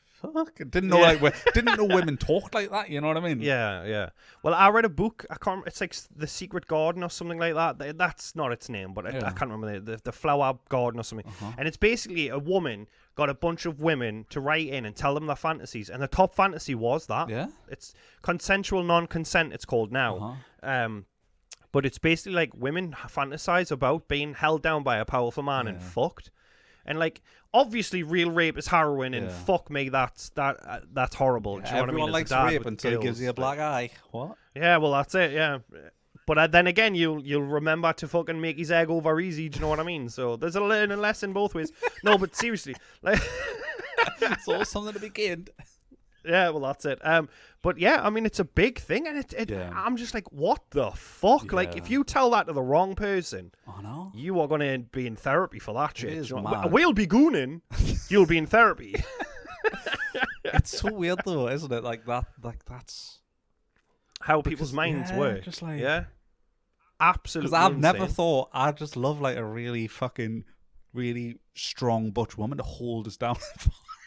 I didn't know didn't know women talked like that. You know what I mean? Yeah, yeah. Well, I read a book. I can't. It's like The Secret Garden or something like that. That's not its name, but I can't remember the Flower Garden or something. And it's basically a woman got a bunch of women to write in and tell them their fantasies, and the top fantasy was that. Yeah. It's consensual non-consent. It's called now. But it's basically like women fantasize about being held down by a powerful man and fucked. And like, obviously, real rape is harrowing, and fuck me, that's horrible. Do you know what I mean? Everyone As a likes dad rape with until it gives girls, you a black eye. What? Yeah, well, that's it. Yeah, but then again, you'll remember to fucking make his egg over easy. Do you know what I mean? So there's a learning lesson both ways. No, but seriously, like, It's all something to be gained. yeah, well, that's it. But yeah, I mean, it's a big thing, and I'm just like, what the fuck? Like, if you tell that to the wrong person, I know. you are going to be in therapy for that shit. is Do you know? mad. We'll be gooning. You'll be in therapy. It's so weird though, isn't it? Like that. Like that's How people's minds work. Just like, yeah, absolutely. because I've never insane. thought I just love like a really fucking really strong butch woman to hold us down.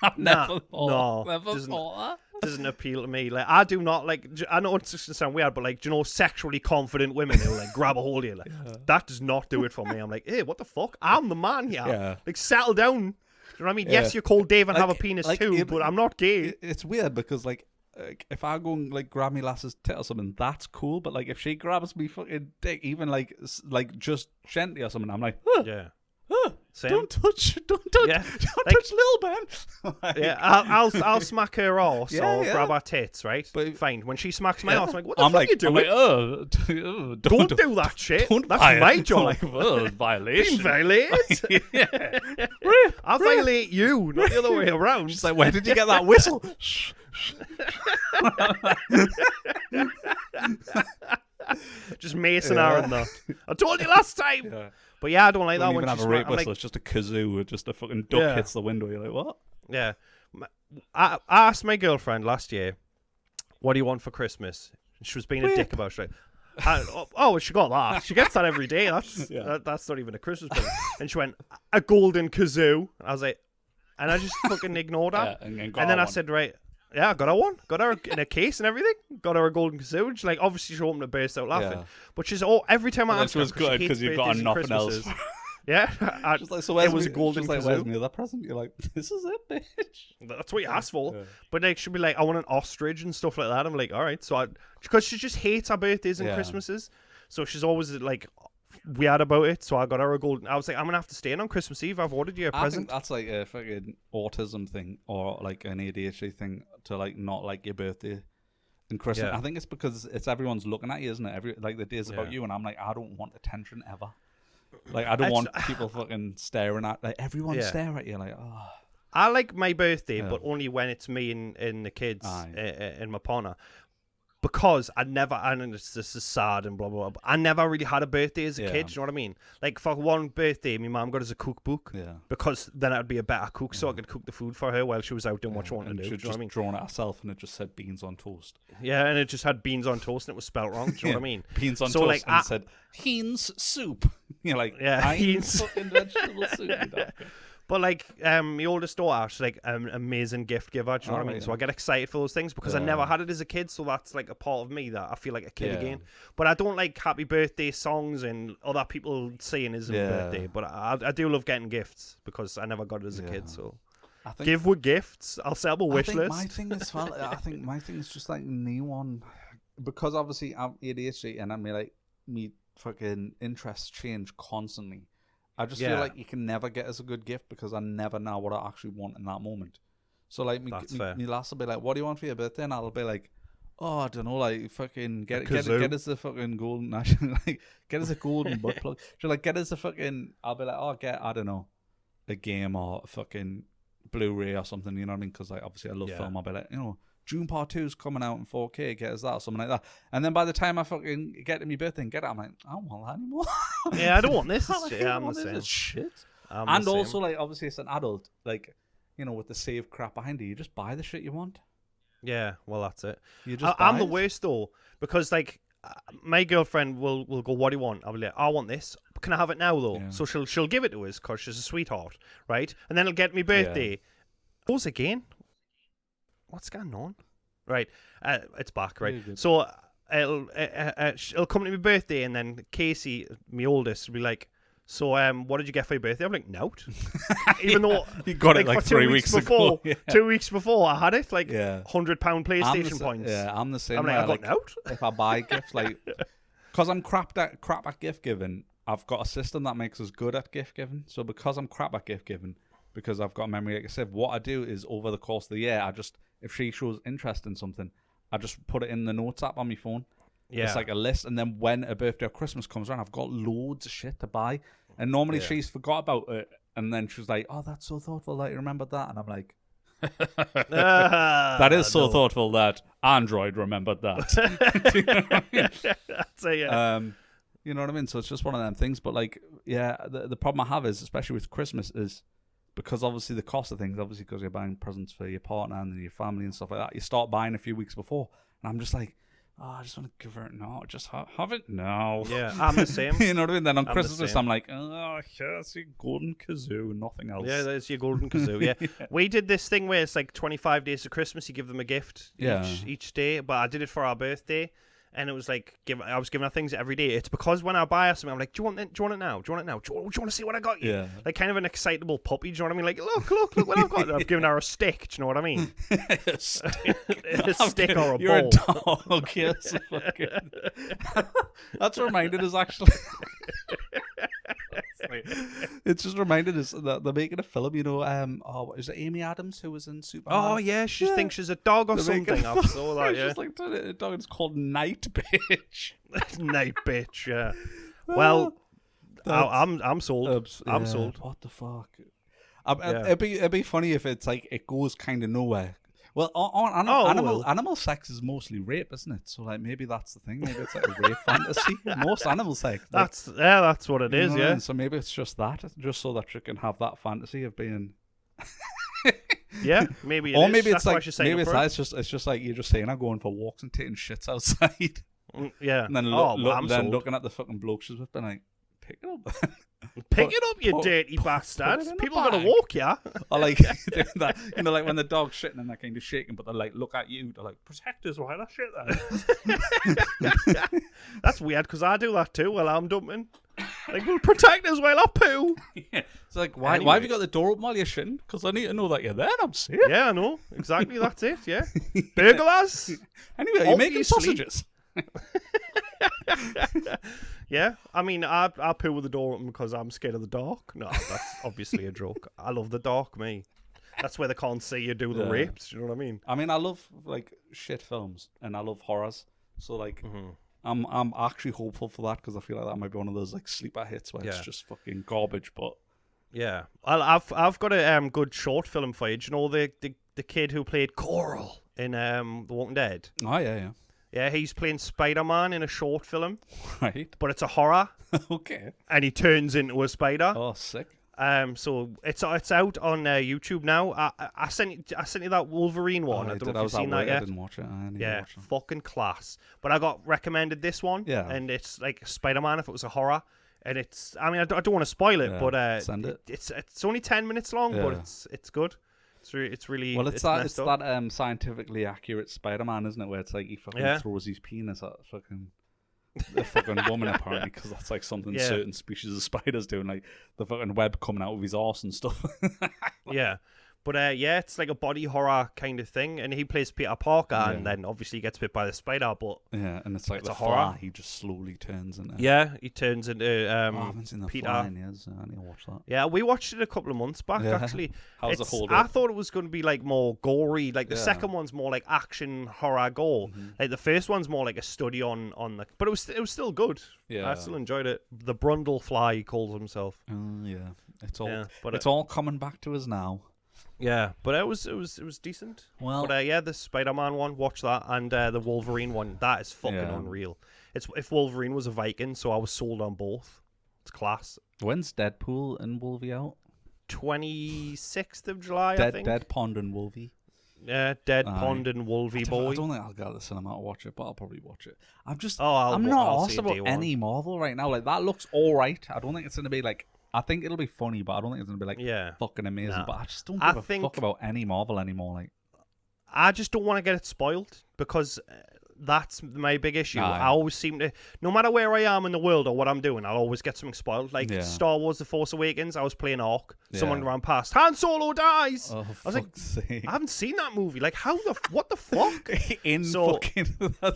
I've never thought that. Doesn't appeal to me. Like, I do not like. I know it's just gonna sound weird, but like, do you know, sexually confident women who like grab a hold of you, like that does not do it for me. I'm like, hey, what the fuck? I'm the man here. Yeah. Like, settle down. Do you know what I mean? Yeah. Yes, you're called Dave and have a Like- penis like, too, but I'm not gay. It's weird because like if I go and like grab me lass's tit or something, that's cool. But like if she grabs me fucking dick, even like just gently or something, I'm like, Yeah. Same. don't touch, Yeah. don't Like- touch Lil Ben. Like, Yeah, I'll smack her arse Yeah, or yeah. grab her tits, right? But- Fine. When she smacks my arse, I'm like, what the I'm fuck like, you doing? I'm like, don't do that shit. Don't That's violate. my job. I'm like, Being violation. violated. Yeah. I'll violate you, not the other way around. She's like, where did you get that whistle? Just macing her and that. I told you last time. Yeah. But yeah, I don't like Don't that even when have she's a rape I'm whistle. like, It's just a kazoo with just a fucking duck Yeah. hits the window. You're like, what? yeah. I asked my girlfriend last year, what do you want for Christmas? And she was being a dick about it. She's like, oh, she got that. She gets that every day. That's not even a Christmas present. And she went, a golden kazoo. And I was like, and I just fucking ignored her. Yeah, and And then I said, right, yeah, I got her one. Got her in a case and everything. Got her a golden kazoo. And she, like, obviously she opened and burst out laughing. Yeah. But she's every time I And ask she her, was good because you've got her nothing else. Yeah, She's like, so where's it was me, a golden she's like, where's kazoo. my other present? You're like, this is it, bitch. That's what you asked for. Yeah. But like, she'd be like, I want an ostrich and stuff like that. I'm like, all right. So because she just hates her birthdays and Yeah. Christmases, so she's always like weird about it. So I got her a golden. I was like, I'm gonna have to stay in on Christmas Eve. I've ordered you a I think present. that's like a fucking autism thing or like an ADHD thing to like not like your birthday and Christmas. Yeah. I think it's because it's everyone's looking at you, isn't it? Every like the day's about Yeah. you, and I'm like, I don't want attention ever. Like I don't want people fucking staring at like everyone Yeah. stare at you like oh I like my birthday, Yeah. but only when it's me and the kids Aye. and my partner. Because I never, and this is sad and blah, blah, blah, but I never really had a birthday as a Yeah. kid, do you know what I mean? Like, for one birthday, my mum got us a cookbook. yeah. Because then I'd be a better cook, so I could cook the food for her while she was out doing what she wanted And to do. she'd Do you know what I mean? just drawn it herself, and it just said beans on toast. Yeah, and it just had beans on toast and it was spelt wrong. Do you know what I mean? Beans on So, toast, like, and I- it said Heinz soup. You're like, Yeah, Heinz Heinz. fucking vegetable soup. You know? But like, my oldest daughter, she's like an amazing gift giver. Do you know what I mean? Alright, So I get excited for those things because I Yeah. never had it as a kid. So that's like a part of me that I feel like a kid Yeah. again. But I don't like happy birthday songs and other people saying it's a Yeah. birthday. But I do love getting gifts because I never got it as a Yeah. kid. So I think give with gifts. I'll set up a wish I think list. my thing as well. I think my thing is just like neon, because obviously I'm ADHD and I mean like me fucking interests change constantly. I just feel Yeah. like you can never get as a good gift because I never know what I actually want in that moment. So like me That's fair. lass will be like, "What do you want for your birthday?" And I'll be like, "Oh, I don't know, like fucking get kazoo. us the fucking golden like get us a golden butt plug." She'll like get us a fucking. I'll be like, "Oh, get I don't know, a game or a fucking Blu-ray or something." You know what I mean? Because like obviously I love Yeah. film. I'll be like, you know, June Part 2 is coming out in 4K. Get us that or something like that. And then by the time I fucking get to my birthday and get it, I'm like, I don't want that anymore. Yeah, I don't want this. I'm like, Yeah, I I'm don't the want same. this shit. I'm the And same. also, like, obviously, as an adult, like, you know, with the save crap behind you just buy the shit you want. Yeah, well, that's it. You just I'm buy the it. worst though, because like my girlfriend will go, "What do you want?" I'll be like, "I want this. Can I have it now though?" Yeah. So she'll give it to us because she's a sweetheart, right? And then it'll get me birthday. Goes again. What's going on? Right, it's back. Right, Yeah, good. so it'll come to my birthday, and then Casey, my oldest, will be like, "So, what did you get for your birthday?" I'm like, "Nout." Even though You got it, like, for 3 2 weeks before, ago. Yeah. 2 weeks before I had it, like Yeah. £100 I'm the PlayStation sa- points. Yeah, I'm the same. I'm like, way. I got nout. If I buy gifts, like, because I'm crap at gift giving, I've got a system that makes us good at gift giving. So because I'm crap at gift giving, because I've got memory like I said, what I do is over the course of the year, if she shows interest in something, I just put it in the notes app on my phone. Yeah. It's like a list, and then when a birthday or Christmas comes around, I've got loads of shit to buy. And normally she's forgot about it, and then she's like, "Oh, that's so thoughtful that you remembered that," and I'm like, "That is so thoughtful that Android remembered that." Do you know what I mean? That's it, yeah. You know what I mean? So it's just one of them things. But like, yeah, the problem I have is, especially with Christmas, is because obviously the cost of things, obviously because you're buying presents for your partner and your family and stuff like that, you start buying a few weeks before, and I'm just like, "Oh, I just want to give her it now. Just have it now." Yeah, I'm the same. You know what I mean? Then on I'm the Christmas, same. I'm like, "Oh, here's your golden kazoo, nothing else." Yeah, there's your golden kazoo. Yeah. We did this thing where it's like 25 days of Christmas. You give them a gift each day. But I did it for our birthday, and it was like I was giving her things every day. It's because when I buy her something, I'm like, "Do you want it? Do you want it now? Do you want it now? Do you want to see what I got you?" Yeah. Like kind of an excitable puppy. Do you know what I mean? Like, look what I've got. I've given her a stick. Do you know what I mean? A stick or a You're ball. a dog. Yes, fucking... That's reminded us actually. It's just reminded us that they're making a film. You know, is it Amy Adams who was in Superman? Oh yeah, she thinks she's a dog or They're making something. a I saw that. It's Yeah. just like a dog. It's called Night Bitch. Night bitch. Yeah. Well, I'm sold. I'm Yeah, sold. What the fuck? Yeah. It'd be funny if it's like it goes kind of nowhere. Well, animal sex is mostly rape, isn't it? So like maybe that's the thing. Maybe it's like a rape fantasy. Most animal sex. Like, That's what it you is. know what I Yeah. mean? So maybe it's just that, just so that you can have that fantasy of being. Yeah. Maybe. Or It is. maybe That's it's why like she's saying maybe it it's for that. it. It's just like you're just saying I'm going for walks and taking shits outside, Yeah. and then I'm then sold. looking at the fucking bloke she's with, and like pick it up. Pick it up, you put- dirty put bastard. it in the People are gonna bag. walk ya. Or like doing that, you know, like when the dog's shitting and they're kind of shaking, but they like look at you. They're like, "Protect us while I shit there." That's weird because I do that too while I'm dumping. Like, well, protect us while I poo. It's like, why Anyway. have you got the door open while you're shitting? Because I need to know that you're there and I'm safe. Yeah, I know exactly. That's it. Yeah. Burglars. Anyway, you're making Obviously. sausages. Yeah, I mean, I poo with the door open because I'm scared of the dark. No, that's obviously a joke. I love the dark, me. That's where they can't see you do the Yeah. rapes. You know what I mean? I mean, I love like shit films and I love horrors. So like, Mm-hmm. I'm actually hopeful for that because I feel like that might be one of those like sleeper hits where it's Yeah. just fucking garbage. But Yeah. Well, I've got a good short film for you. Do you know the kid who played Coral in The Walking Dead? oh yeah, Yeah, he's playing Spider-Man in a short film, right, but it's a horror, okay. and he turns into a spider. Oh, sick. So it's out on YouTube now. I sent you that Wolverine one. I don't know if you've seen that I yet. didn't watch it. I need to Yeah, watch it. fucking class. But I got recommended this one. Yeah. And it's like Spider-Man if it was a horror. And it's, I mean, I don't want to spoil it, Yeah, but send it. It's only 10 minutes long, but Yeah. it's good. It's really Well, it's messed up. that scientifically accurate Spider-Man, isn't it? Where it's like he fucking Yeah. throws his penis at a fucking woman apparently, because that's like something Yeah. certain species of spiders do, and like the fucking web coming out of his arse and stuff. Yeah. But yeah, it's like a body horror kind of thing, and he plays Peter Parker, and Yeah. then obviously he gets bit by the spider. But Yeah, and it's like It's the a horror. Fly, he just slowly turns into. yeah, he turns into Oh, I haven't seen the Peter. Fly in years. I need to watch that. Yeah, we watched it a couple of months back, Yeah. actually. How's the It's- hold I up? thought it was going to be like more gory. Like the Yeah. second one's more like action horror gore. Mm-hmm. Like the first one's more like a study on the. But it was still good. Yeah. I still enjoyed it. The Brundle Fly, he calls himself. Yeah, it's all Yeah, but it's all coming back to us now. Yeah, but it was decent. Well- but yeah, the Spider-Man one, watch that, and the Wolverine one, that is fucking Yeah. unreal. It's if Wolverine was a Viking, so I was sold on both. It's class. When's Deadpool and Wolvie out? 26th of July, I think. Dead Pond and Wolvie. Yeah, Dead Pond and Wolvie Boy. I don't think I'll go to the cinema to watch it, but I'll probably watch it. I'll not see asked it day about one. any Marvel right now. Like, that looks alright. I don't think it's going to be like... I think it'll be funny, but I don't think it's going to be like fucking amazing. Nah. But I just don't give a fuck about any Marvel anymore. Like, I just don't want to get it spoiled because that's my big issue. I always seem to, no matter where I am in the world or what I'm doing, I'll always get something spoiled. Like Star Wars: The Force Awakens, I was playing Ark. Someone ran past, Han Solo dies. Oh, I was like, sake. I haven't seen that movie. Like, what the fuck? in so, fucking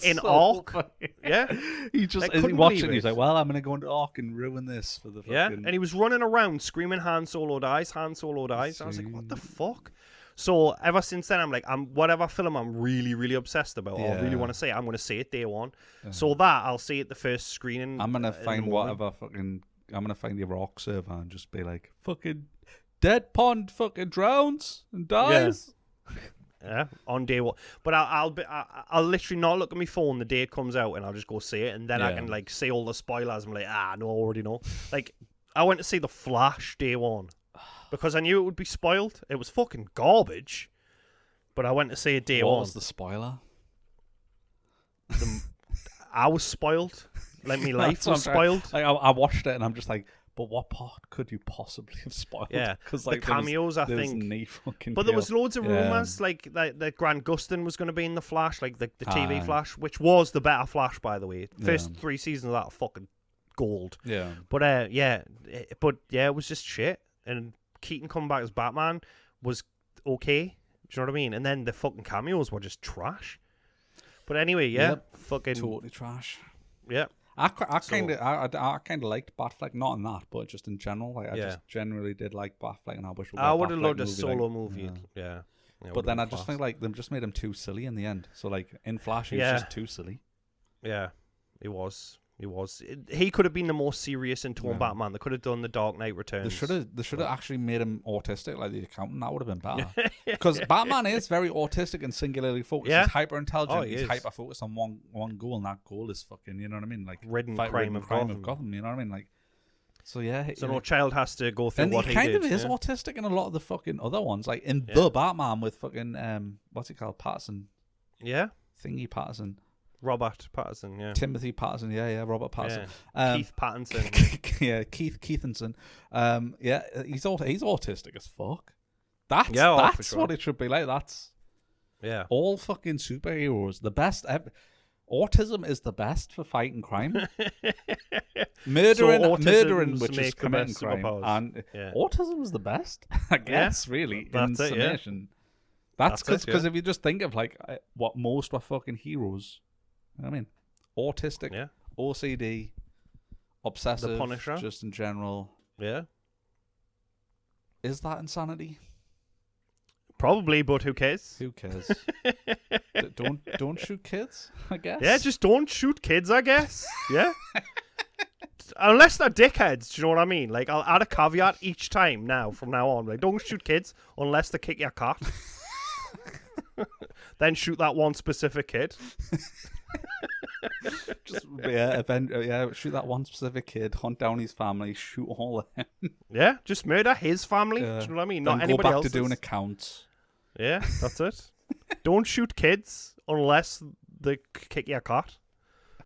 in so Ark, funny. yeah. He just couldn't watching. believe He's it. like, well, I'm gonna go into Ark and ruin this for the fucking... Yeah, and he was running around screaming, "Han Solo dies! Han Solo dies!" I was like, "What the fuck?" So ever since then, I'm like, whatever film I'm really, really obsessed about, or really want to see, I'm going to see it day one. So that I'll see it the first screening. I'm gonna find whatever fucking... I'm gonna find your Ark server and just be like, fucking Dead Pond fucking drowns and dies. Yeah, on day one. But I'll literally not look at my phone the day it comes out, and I'll just go see it, and then I can like see all the spoilers. I'm like, no, I already know. Like, I went to see The Flash day one. Because I knew it would be spoiled. It was fucking garbage. But I went to see it day one. What was the spoiler? I was spoiled. Like, my life was spoiled. Like, I watched it and I'm just like, but what part could you possibly have spoiled? Yeah, because like, the cameos, I think. But there was loads of rumours, like that Grant Gustin was going to be in The Flash, like the TV Flash, which was the better Flash, by the way. First 3 seasons of that are fucking gold. Yeah. But it was just shit. And Keaton coming back as Batman was okay. Do you know what I mean? And then the fucking cameos were just trash. But anyway, fucking totally trash. Yeah. I kind of liked Batfleck, not in that, but just in general. Like, I just generally did like Batfleck, and I wish I would have loved a solo movie. Yeah. But then I just think like them just made him too silly in the end. So like in Flash, he was just too silly. Yeah, he was. He could have been the more serious in tone Batman. They could have done the Dark Knight Returns. They should have actually made him autistic, like the accountant. That would have been better. Because Batman is very autistic and singularly focused. He's hyper intelligent. He's hyper focused on one goal, and that goal is fucking. You know what I mean? Like ridden crime of Gotham. You know what I mean? Like, so yeah. So no child has to go through and what he kind did. of is autistic in a lot of the fucking other ones, like in the Batman with fucking what's he called, Patterson? Yeah, Thingy Patterson. Robert Pattinson, yeah. Timothy Patterson, Robert Patterson. Keith Pattinson. Yeah, Keithinson. He's autistic as fuck. That's sure. what it should be like. That's all fucking superheroes. The best ever. Autism is the best for fighting crime. murdering, which is committing crime. And autism is the best, I guess, really, in summation. That's because if you just think of like what most were fucking heroes, you know what I mean, autistic, OCD, obsessive, the Punisher, just in general. Yeah. Is that insanity? Probably, but who cares? Who cares? don't shoot kids, I guess. Yeah, just don't shoot kids, I guess. Yeah. Unless they're dickheads, do you know what I mean? Like, I'll add a caveat each time now, from now on. Like, don't shoot kids unless they kick your cat. Then shoot that one specific kid. Just shoot that one specific kid, hunt down his family, shoot all of them. Yeah, just murder his family. Do you know what I mean? Not anybody go back else's. to doing accounts. Yeah, that's it. Don't shoot kids unless they kick your cat.